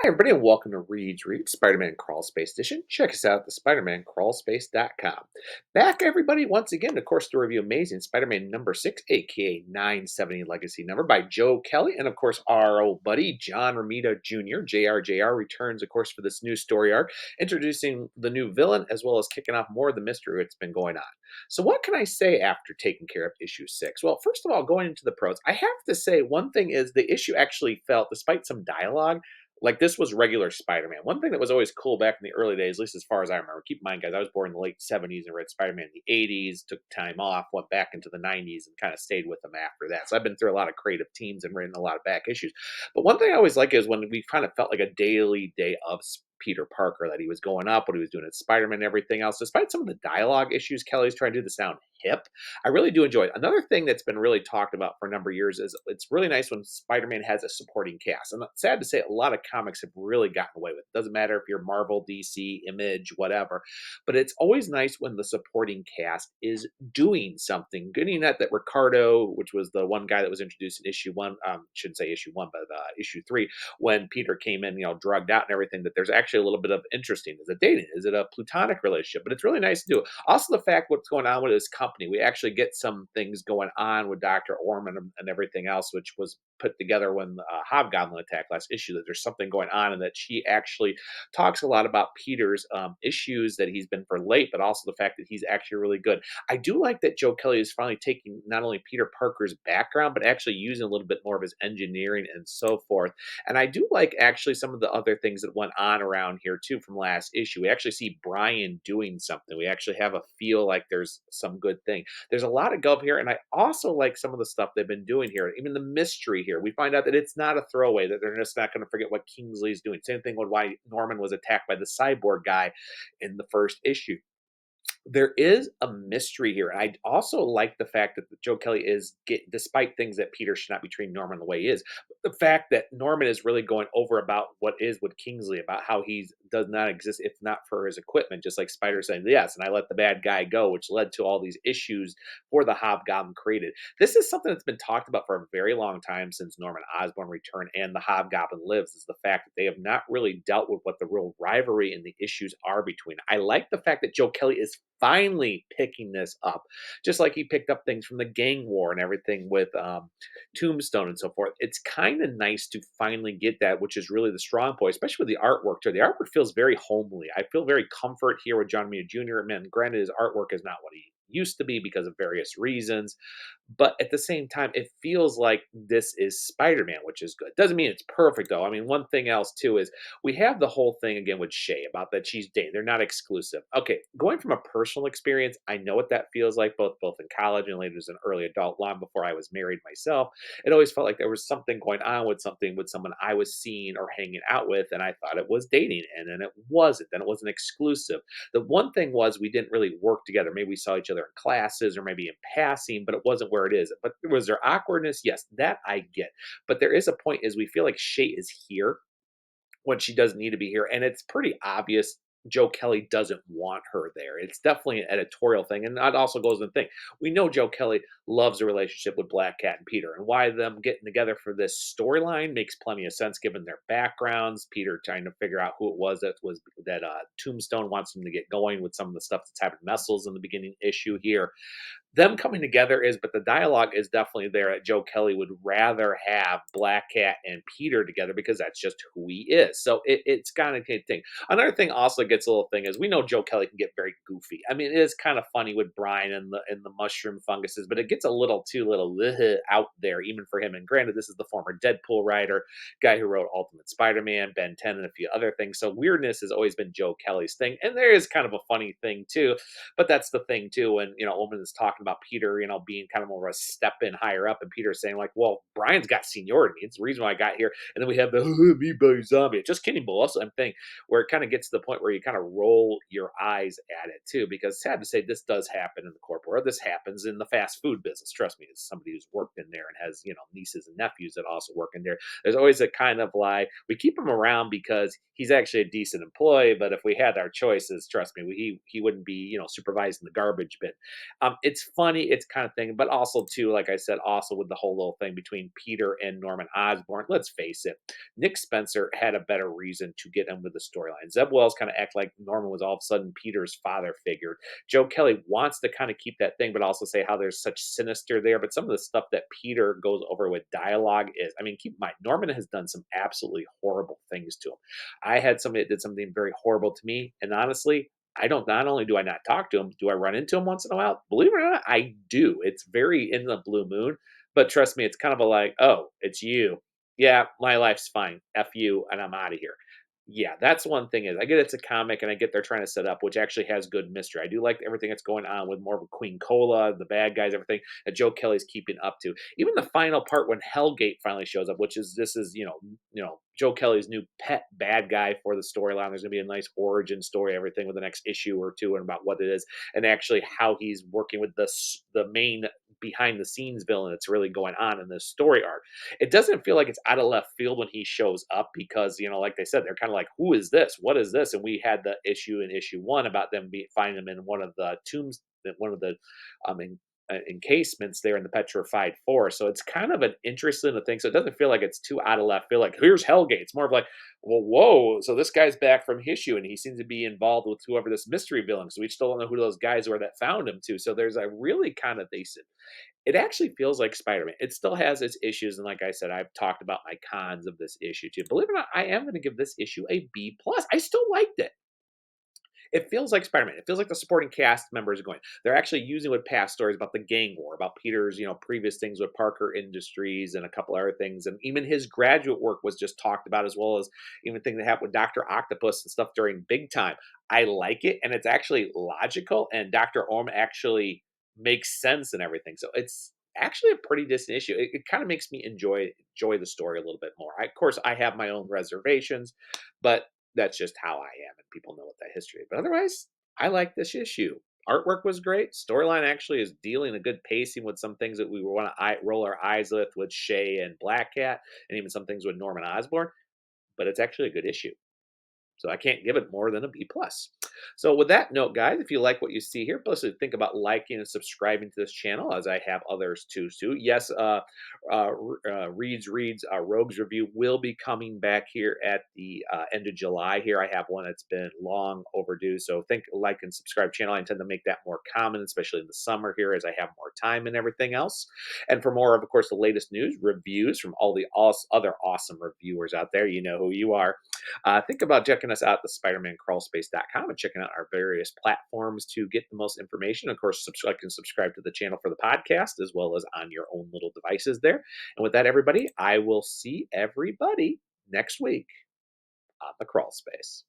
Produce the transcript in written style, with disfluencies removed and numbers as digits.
Hi, everybody, and welcome to Reed's Read Spider-Man Crawl Space Edition. Check us out at the SpiderManCrawlspace.com. Back, everybody, once again, of course, to review Amazing Spider-Man number 6, aka 970 Legacy Number by Joe Kelly, and of course, our old buddy, John Romita Jr., JR returns, of course, for this new story arc, introducing the new villain, as well as kicking off more of the mystery that's been going on. So, what can I say after taking care of issue 6? Well, first of all, going into the pros, I have to say one thing is the issue actually felt, despite some dialogue, like this was regular Spider-Man. One thing that was always cool back in the early days, at least as far as I remember, keep in mind, guys, I was born in the late 70s and read Spider-Man in the 80s, took time off, went back into the 90s, and kind of stayed with them after that. So I've been through a lot of creative teams and written a lot of back issues. But one thing I always like is when we kind of felt like a daily day of Peter Parker, that he was going up, what he was doing at Spider-Man, and everything else. Despite some of the dialogue issues, Kelly's trying to do to sound hip. I really do enjoy it. Another thing that's been really talked about for a number of years is it's really nice when Spider-Man has a supporting cast. And sad to say, a lot of comics have really gotten away with it. Doesn't matter if you're Marvel, DC, Image, whatever. But it's always nice when the supporting cast is doing something. Getting that Ricardo, which was the one guy that was introduced in issue one, shouldn't say issue one, but issue three, when Peter came in, drugged out and everything, that there's actually a little bit of interesting. Is it dating? Is it a platonic relationship? But it's really nice to do. Also, the fact what's going on with his company, we actually get some things going on with Dr. Orman and everything else, which was put together when the Hobgoblin attack last issue, that there's something going on, and that she actually talks a lot about Peter's issues, that he's been for late, but also the fact that he's actually really good. I do like that Joe Kelly is finally taking not only Peter Parker's background, but actually using a little bit more of his engineering and so forth. And I do like actually some of the other things that went on around here too from last issue. We actually see Brian doing something. We actually have a feel like there's some good thing. There's a lot of gov here, and I also like some of the stuff they've been doing here. Even the mystery here, we find out that it's not a throwaway, that they're just not going to forget what Kingsley's doing. Same thing with why Norman was attacked by the cyborg guy in the first issue. There is a mystery here. And I also like the fact that Joe Kelly is despite things that Peter should not be treating Norman the way he is, but the fact that Norman is really going over about what is with Kingsley, about how he does not exist if not for his equipment, just like Spider saying, yes, and I let the bad guy go, which led to all these issues for the Hobgoblin created. This is something that's been talked about for a very long time since Norman Osborn returned and the Hobgoblin lives, is the fact that they have not really dealt with what the real rivalry and the issues are between. I like the fact that Joe Kelly is finally picking this up, just like he picked up things from the gang war and everything with Tombstone and so forth. It's kind of nice to finally get that, which is really the strong point, especially with the artwork too. The artwork feels very homely. I feel very comfort here with John Romita Jr. Man, granted, his artwork is not what he used to be because of various reasons, but at the same time, it feels like this is Spider-Man, which is good. Doesn't mean it's perfect though. I mean, one thing else too is we have the whole thing again with Shay about that she's dating. They're not exclusive. Okay, going from a personal experience, I know what that feels like, both in college and later as an early adult, long before I was married myself. It always felt like there was something going on with something with someone I was seeing or hanging out with, and I thought it was dating, and then it wasn't. Then it wasn't exclusive. The one thing was we didn't really work together. Maybe we saw each other in classes or maybe in passing, but it wasn't where it is. But was there awkwardness? Yes, that I get. But there is a point is we feel like Shay is here when she doesn't need to be here. And it's pretty obvious Joe Kelly doesn't want her there. It's definitely an editorial thing. And that also goes in the thing. We know Joe Kelly loves a relationship with Black Cat and Peter. And why them getting together for this storyline makes plenty of sense given their backgrounds. Peter trying to figure out who it was that Tombstone wants him to get going with some of the stuff that's happened to Messels in the beginning issue here. Them coming together is, but the dialogue is definitely there that Joe Kelly would rather have Black Cat and Peter together because that's just who he is. So it's kind of a thing. Another thing also gets a little thing is we know Joe Kelly can get very goofy. I mean, it is kind of funny with Brian and the mushroom funguses, but it gets a little too little out there even for him. And granted, this is the former Deadpool writer, guy who wrote Ultimate Spider-Man, Ben 10, and a few other things. So weirdness has always been Joe Kelly's thing. And there is kind of a funny thing too, but that's the thing too. When a woman is talking about Peter, being kind of more of a step in higher up, and Peter saying like, "Well, Brian's got seniority. It's the reason why I got here." And then we have the me by zombie. Just kidding, bull. That's the thing where it kind of gets to the point where you kind of roll your eyes at it too, because sad to say, this does happen in the corporate world. This happens in the fast food business. Trust me, as somebody who's worked in there and has nieces and nephews that also work in there. There's always a kind of like we keep him around because he's actually a decent employee, but if we had our choices, trust me, he wouldn't be supervising the garbage bin. It's funny, it's kind of thing, but also too, like I said, also with the whole little thing between Peter and Norman Osborn. Let's face it, Nick Spencer had a better reason to get him with the storyline. Zeb Wells kind of act like Norman was all of a sudden Peter's father figure. Joe Kelly wants to kind of keep that thing, but also say how there's such sinister there. But some of the stuff that Peter goes over with dialogue is, I mean, keep in mind, Norman has done some absolutely horrible things to him. I had somebody that did something very horrible to me, and honestly, I don't. Not only do I not talk to him, do I run into him once in a while? Believe it or not, I do. It's very in the blue moon, but trust me, it's kind of a like, oh, it's you. Yeah, my life's fine. F you, and I'm out of here. Yeah, that's one thing is I get it's a comic and I get they're trying to set up, which actually has good mystery. I do like everything that's going on with more of a Queen Cola, the bad guys, everything that Joe Kelly's keeping up to. Even the final part when Hellgate finally shows up, which is this is Joe Kelly's new pet bad guy for the storyline. There's gonna be a nice origin story, everything with the next issue or two, and about what it is, and actually how he's working with the main behind the scenes villain that's really going on in this story arc. It doesn't feel like it's out of left field when he shows up because, like they said, they're kind of like, who is this? What is this? And we had the issue in issue one about them finding him in one of the tombs, one of the encasements there in the petrified forest. So it's kind of an interesting thing. So it doesn't feel like it's too out of left field. Like here's Hellgate. It's more of like, well, whoa. So this guy's back from issue, and he seems to be involved with whoever this mystery villain. So we still don't know who those guys were that found him too. So there's a really kind of decent. It actually feels like Spider-Man. It still has its issues, and like I said, I've talked about my cons of this issue too. Believe it or not, I am going to give this issue a B plus. I still liked it. It feels like Spider-Man. It feels like the supporting cast members are going. They're actually using with past stories about the gang war, about Peter's, previous things with Parker Industries and a couple other things, and even his graduate work was just talked about, as well as even things that happened with Doctor Octopus and stuff during Big Time. I like it, and it's actually logical, and Doctor Orm actually makes sense and everything. So it's actually a pretty decent issue. It kind of makes me enjoy the story a little bit more. Of course, I have my own reservations, but that's just how I am, and people know what that history is. But otherwise, I like this issue. Artwork was great. Storyline actually is dealing a good pacing with some things that we want to roll our eyes with Shay and Black Cat, and even some things with Norman Osborn. But it's actually a good issue. So I can't give it more than a B plus. So with that note, guys, if you like what you see here, please think about liking and subscribing to this channel, as I have others too. Yes, Reads Rogues review will be coming back here at the end of July. Here I have one that's been long overdue. So think, like, and subscribe channel. I intend to make that more common, especially in the summer here, as I have more time and everything else. And for more of course, the latest news, reviews from all the other awesome reviewers out there, you know who you are. Think about checking us out at the SpidermanCrawlspace.com and checking out our various platforms to get the most information. Of course, subscribe to the channel for the podcast as well as on your own little devices there. And with that, everybody, I will see everybody next week on the Crawl Space.